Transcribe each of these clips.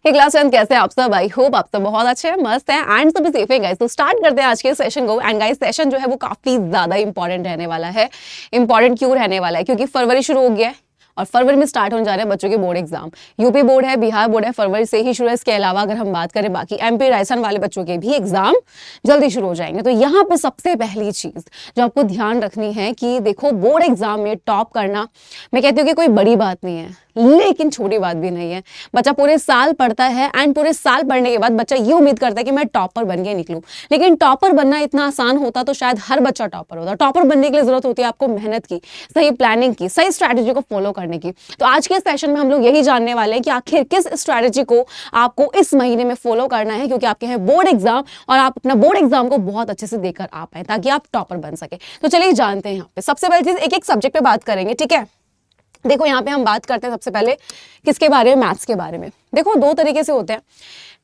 ये क्लास 10 कैसे हैं आप सब? आई होप आप सब बहुत अच्छे हैं, मस्त हैं एंड सभी सेफ हैं गाइस। तो स्टार्ट करते हैं आज के सेशन को। एंड गाइस सेशन जो है वो काफी ज्यादा इंपॉर्टेंट रहने वाला है। इंपॉर्टेंट क्यों रहने वाला है? क्योंकि फरवरी शुरू हो गया है और फरवरी में स्टार्ट होने जा रहे हैं बच्चों के बोर्ड एग्जाम। यूपी बोर्ड है, बिहार बोर्ड है, फरवरी से ही शुरू है। इसके अलावा अगर हम बात करें बाकी एमपी राजस्थान वाले बच्चों के भी एग्जाम जल्दी शुरू हो जाएंगे। तो यहाँ पे सबसे पहली चीज जो आपको ध्यान रखनी है कि देखो, बोर्ड एग्जाम में टॉप करना मैं कहती हूँ कि कोई बड़ी बात नहीं है, लेकिन छोटी बात भी नहीं है। बच्चा पूरे साल पढ़ता है एंड पूरे साल पढ़ने के बाद बच्चा ये उम्मीद करता है कि मैं टॉपर बन के निकलूं। लेकिन टॉपर बनना इतना आसान होता तो शायद हर बच्चा टॉपर होता। टॉपर बनने के लिए जरूरत होती है आपको मेहनत की, सही प्लानिंग की, सही स्ट्रैटेजी को फॉलो करने की। तो आज के सेशन में हम लोग यही जानने वाले हैं कि आखिर किस स्ट्रैटेजी को आपको इस महीने में फॉलो करना है, क्योंकि आपके हैं बोर्ड एग्जाम और आप अपना बोर्ड एग्जाम को बहुत अच्छे से देकर आ पाए ताकि आप टॉपर बन सके। तो चलिए जानते हैं। यहाँ पे सबसे पहली चीज एक एक सब्जेक्ट पे बात करेंगे, ठीक है। देखो यहाँ पे हम बात करते हैं सबसे पहले किसके बारे में? मैथ्स के बारे में। देखो दो तरीके से होते हैं।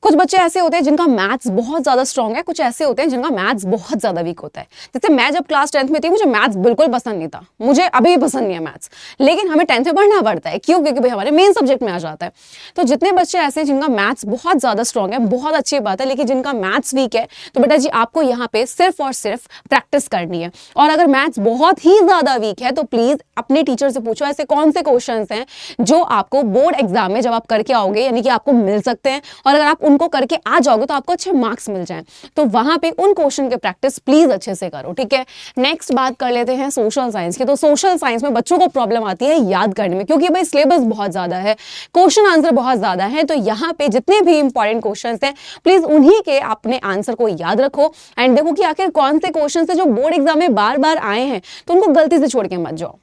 कुछ बच्चे ऐसे होते हैं जिनका मैथ्स बहुत ज्यादा स्ट्रांग है, कुछ ऐसे होते हैं जिनका मैथ्स बहुत ज्यादा वीक होता है। जैसे मैं जब क्लास 10th में थी मुझे मैथ्स बिल्कुल पसंद नहीं था, मुझे अभी भी पसंद नहीं है मैथ्स, लेकिन हमें 10th में पढ़ना पड़ता है। क्यों? क्योंकि भाई हमारे मेन सब्जेक्ट में आ जाता है। तो जितने बच्चे ऐसे हैं जिनका मैथ्स बहुत ज्यादा स्ट्रांग है, बहुत अच्छी बात है, लेकिन जिनका मैथ्स वीक है तो बेटा जी आपको यहाँ पे सिर्फ और सिर्फ प्रैक्टिस करनी है। और अगर मैथ्स बहुत ही ज्यादा वीक है तो प्लीज अपने टीचर से पूछो ऐसे कौन से क्वेश्चन हैं जो आपको बोर्ड एग्जाम में जब आप करके आओगे यानी कि आपको मिल सकते हैं, और अगर आप उनको करके आ जाओगे तो आपको अच्छे मार्क्स मिल जाएं। तो वहां पे उन क्वेश्चन के प्रैक्टिस प्लीज अच्छे से करो, ठीक है। नेक्स्ट बात कर लेते हैं सोशल साइंस की। तो सोशल साइंस में बच्चों को प्रॉब्लम आती है याद करने में, क्योंकि भाई सिलेबस बहुत ज्यादा है, क्वेश्चन आंसर बहुत ज्यादा है। तो यहाँ पे जितने भी इंपॉर्टेंट क्वेश्चन हैं प्लीज उन्हीं के अपने आंसर को याद रखो एंड देखो कि आखिर कौन से क्वेश्चन है जो बोर्ड एग्जाम में बार बार आए हैं, तो उनको गलती से छोड़ के मत जाओ।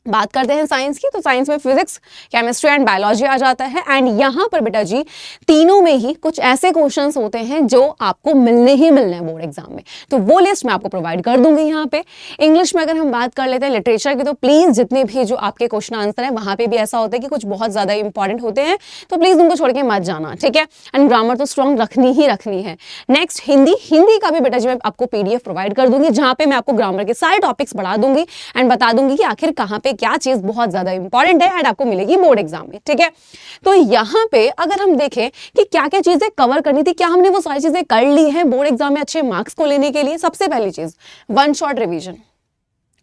बात करते हैं साइंस की। तो साइंस में फिजिक्स, केमिस्ट्री एंड बायोलॉजी आ जाता है। एंड यहाँ पर बेटा जी तीनों में ही कुछ ऐसे क्वेश्चंस होते हैं जो आपको मिलने ही मिलने हैं बोर्ड एग्जाम में, तो वो लिस्ट मैं आपको प्रोवाइड कर दूंगी यहाँ पे। इंग्लिश में अगर हम बात कर लेते हैं लिटरेचर की, तो प्लीज जितने भी जो आपके क्वेश्चन आंसर है वहां पे भी ऐसा होता है कि कुछ बहुत ज्यादा इंपॉर्टेंट होते हैं, तो प्लीज उनको छोड़ के मत जाना, ठीक है। एंड ग्रामर तो स्ट्रॉन्ग रखनी ही रखनी है। नेक्स्ट हिंदी का भी बेटा जी मैं आपको PDF प्रोवाइड कर दूंगी, जहां पे मैं आपको ग्रामर के सारे टॉपिक्स बढ़ा दूंगी एंड बता दूंगी कि आखिर कहाँ पे क्या चीज बहुत ज्यादा इंपॉर्टेंट है एंड आपको मिलेगी बोर्ड एग्जाम में, ठीक है। तो यहां पे अगर हम देखें कि क्या क्या चीजें कवर करनी थी, क्या हमने वो सारी चीजें कर ली हैं बोर्ड एग्जाम में अच्छे मार्क्स को लेने के लिए। सबसे पहली चीज वन शॉट रिवीजन।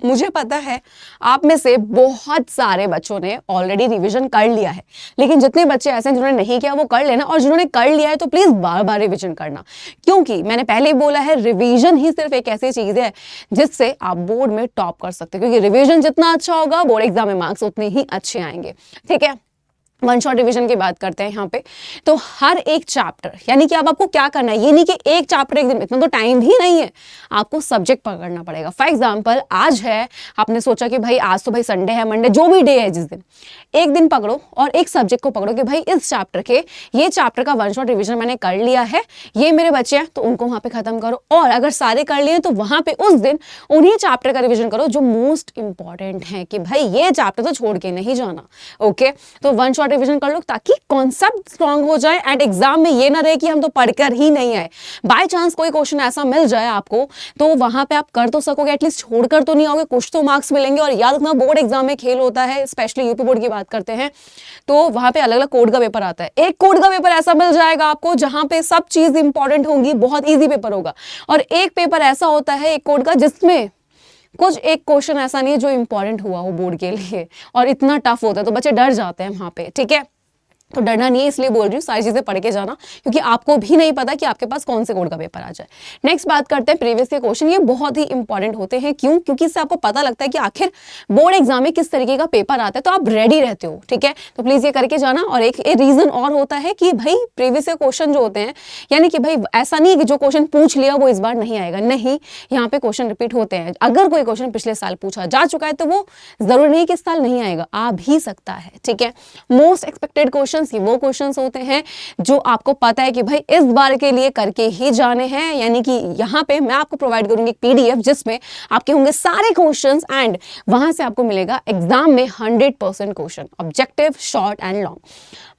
मुझे पता है आप में से बहुत सारे बच्चों ने ऑलरेडी रिवीजन कर लिया है, लेकिन जितने बच्चे ऐसे हैं जिन्होंने नहीं किया वो कर लेना, और जिन्होंने कर लिया है तो प्लीज बार बार रिवीजन करना, क्योंकि मैंने पहले ही बोला है रिवीजन ही सिर्फ एक ऐसी चीज है जिससे आप बोर्ड में टॉप कर सकते हो, क्योंकि रिवीजन जितना अच्छा होगा बोर्ड एग्जाम में मार्क्स उतने ही अच्छे आएंगे, ठीक है। वन शॉट रिवीजन की बात करते हैं यहाँ पे। तो हर एक चैप्टर यानी कि अब आपको क्या करना है, ये नहीं कि एक चैप्टर एक दिन में, इतना तो टाइम भी नहीं है, आपको सब्जेक्ट पकड़ना पड़ेगा। फॉर एग्जांपल आज है, आपने सोचा कि भाई आज तो भाई संडे है, मंडे जो भी डे है जिस दिन, एक दिन पकड़ो और एक सब्जेक्ट को पकड़ो कि भाई इस चैप्टर के ये चैप्टर का वन शॉट रिविजन मैंने कर लिया है, ये मेरे बच्चे हैं तो उनको वहां पे खत्म करो, और अगर सारे कर लिए तो वहां पे उस दिन उन्हीं चैप्टर का रिविजन करो जो मोस्ट इंपॉर्टेंट है, कि भाई ये चैप्टर तो छोड़ के नहीं जाना, ओके। तो वन शॉट रिवीजन कर लो ताकि कॉन्सेप्ट स्ट्रांग हो जाए एंड एग्जाम में ये ना रहे कि हम तो पढ़कर ही नहीं आए। बाय चांस कोई क्वेश्चन ऐसा मिल जाए आपको तो वहां पे आप कर तो सकोगे, एटलीस्ट छोड़कर तो नहीं आओगे, कुछ तो मार्क्स मिलेंगे। और याद रखना बोर्ड एग्जाम में खेल होता है, स्पेशली यूपी बोर्ड की बात करते हैं तो वहां पे अलग अलग कोड का पेपर आता है। एक कोड का पेपर ऐसा मिल जाएगा आपको जहां पे सब चीज इंपॉर्टेंट होंगी, बहुत ईजी पेपर होगा, और एक पेपर ऐसा होता है एक कोड का जिसमें कुछ एक क्वेश्चन ऐसा नहीं है जो इंपॉर्टेंट हुआ हो बोर्ड के लिए, और इतना टफ होता है तो बच्चे डर जाते हैं वहां पे, ठीक है। तो डरना नहीं है, इसलिए बोल रही हूँ सारी चीजें पढ़ के जाना, क्योंकि आपको भी नहीं पता कि आपके पास कौन से कोड का पेपर आ जाए। नेक्स्ट बात करते हैं प्रीवियस के क्वेश्चन। ये बहुत ही इंपॉर्टेंट होते हैं, क्यों? क्योंकि इससे आपको पता लगता है कि आखिर बोर्ड एग्जाम में किस तरीके का पेपर आता है, तो आप रेडी रहते हो, ठीक है। तो प्लीज ये करके जाना। और एक रीजन और होता है कि भाई प्रीवियस के क्वेश्चन जो होते हैं, यानी कि भाई ऐसा नहीं है कि जो क्वेश्चन पूछ लिया वो इस बार नहीं आएगा, नहीं, यहाँ पे क्वेश्चन रिपीट होते हैं। अगर कोई क्वेश्चन पिछले साल पूछा जा चुका है तो वो जरूरी नहीं कि इस साल नहीं आएगा, आ भी सकता है, ठीक है। मोस्ट एक्सपेक्टेड क्वेश्चन वो क्वेश्चन होते हैं जो आपको पता है कि भाई इस बार के लिए करके ही जाने हैं, यानी कि यहाँ पे मैं आपको प्रोवाइड करूंगी एक PDF जिसमें आपके होंगे सारे क्वेश्चंस एंड वहां से आपको मिलेगा एग्जाम में 100% question, objective, short and long.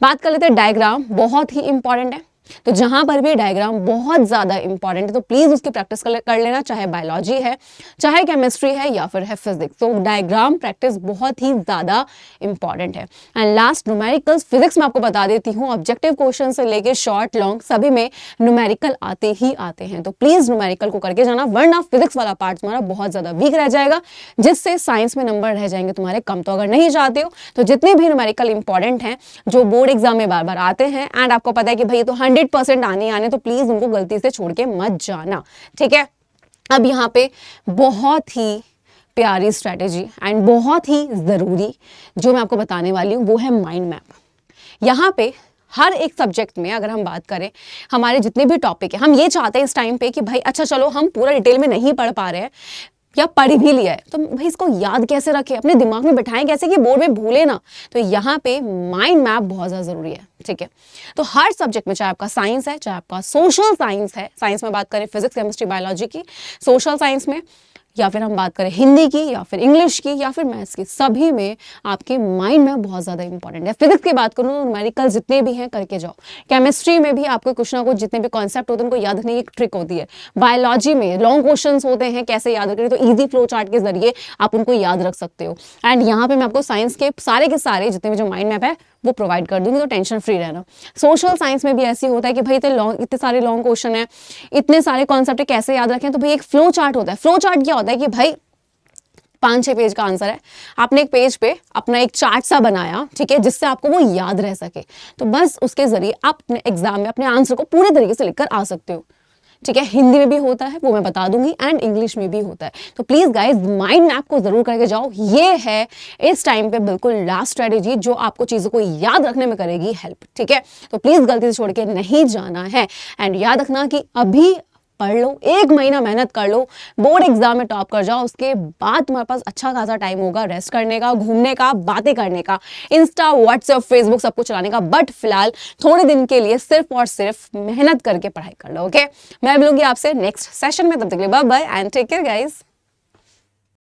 बात कर लेते हैं डायग्राम, बहुत ही इंपॉर्टेंट है। तो जहां पर भी डायग्राम बहुत ज्यादा इंपॉर्टेंट है तो प्लीज उसकी प्रैक्टिस कर लेना, चाहे बायोलॉजी है, चाहे केमिस्ट्री है या फिर है फिजिक्स। तो डायग्राम प्रैक्टिस बहुत ही ज्यादा इंपॉर्टेंट है। एंड लास्ट न्यूमेरिकल्स, फिजिक्स में आपको बता देती हूँ ऑब्जेक्टिव क्वेश्चन से लेके शॉर्ट लॉन्ग सभी में न्यूमेरिकल आते ही आते हैं, तो प्लीज न्यूमेरिकल को करके जाना, वरना फिजिक्स वाला पार्ट तुम्हारा बहुत ज्यादा वीक रह जाएगा, जिससे साइंस में नंबर रह जाएंगे तुम्हारे कम। तो अगर नहीं चाहते हो तो जितने भी न्यूमेरिकल इंपॉर्टेंट हैं जो बोर्ड एग्जाम में बार बार आते हैं एंड आपको पता है कि भाई तो 100% आने तो प्लीज उनको गलती से छोड़ के मत जाना, ठीक है। अब यहाँ पे बहुत ही प्यारी स्ट्रेटेजी एंड बहुत ही जरूरी जो मैं आपको बताने वाली हूँ वो है माइंड मैप। यहाँ पे हर एक सब्जेक्ट में अगर हम बात करें, हमारे जितने भी टॉपिक है, हम ये चाहते हैं इस टाइम पे कि भाई अच्छा चलो हम पूरा डिटेल में नहीं पढ़ पा रहे हैं या पढ़ भी लिया है तो भाई इसको याद कैसे रखें, अपने दिमाग में बिठाएं कैसे कि बोर्ड में भूले ना। तो यहाँ पे माइंड मैप बहुत ज़्यादा ज़रूरी है, ठीक है। तो हर सब्जेक्ट में, चाहे आपका साइंस है, चाहे आपका सोशल साइंस है, साइंस में बात करें फिजिक्स केमिस्ट्री बायोलॉजी की, सोशल साइंस में या फिर हम बात करें हिंदी की या फिर इंग्लिश की या फिर मैथ्स की, सभी में आपके माइंड में बहुत ज़्यादा इंपॉर्टेंट है। फिजिक्स की बात करूँ तो न्यूमेरिकल जितने भी हैं करके जाओ। केमिस्ट्री में भी आपको कुछ ना कुछ जितने भी कॉन्सेप्ट होते हैं उनको याद रखने की एक ट्रिक होती है। बायोलॉजी में लॉन्ग क्वेश्चंस होते हैं, कैसे याद रखें, तो ईजी फ्लो चार्ट के जरिए आप उनको याद रख सकते हो। एंड यहाँ पे मैं आपको साइंस के सारे जितने भी जो माइंड मैप है वो प्रोवाइड कर दूंगी, तो टेंशन फ्री रहना। सोशल साइंस में भी ऐसे होता है कि भाई इतने सारे लॉन्ग क्वेश्चन है, इतने सारे कॉन्सेप्ट है, कैसे याद रखें। तो भाई एक फ्लो चार्ट होता है। फ्लो चार्ट क्या होता है कि भाई 5-6 पेज का आंसर है, आपने एक पेज पे अपना एक चार्ट सा बनाया, ठीक है, जिससे आपको वो याद रह सके। तो बस उसके जरिए आप अपने एग्जाम में अपने आंसर को पूरे तरीके से लिखकर आ सकते हो, ठीक है। हिंदी में भी होता है वो मैं बता दूंगी एंड इंग्लिश में भी होता है। तो प्लीज गाइस माइंड मैप को जरूर करके जाओ। ये है इस टाइम पे बिल्कुल लास्ट स्ट्रेटेजी जो आपको चीजों को याद रखने में करेगी हेल्प, ठीक है। तो प्लीज गलती से छोड़ के नहीं जाना है। एंड याद रखना कि अभी पढ़ लो, 1 महीना मेहनत कर लो, बोर्ड एग्जाम में टॉप कर जाओ, उसके बाद तुम्हारे पास अच्छा खासा टाइम होगा रेस्ट करने का, घूमने का, बातें करने का, इंस्टा व्हाट्सएप फेसबुक सब कुछ चलाने का। बट फिलहाल थोड़े दिन के लिए सिर्फ और सिर्फ मेहनत करके पढ़ाई कर लो, ओके। मैं मिलूंगी आपसे नेक्स्ट सेशन में, तब तक के लिए bye bye and take care guys.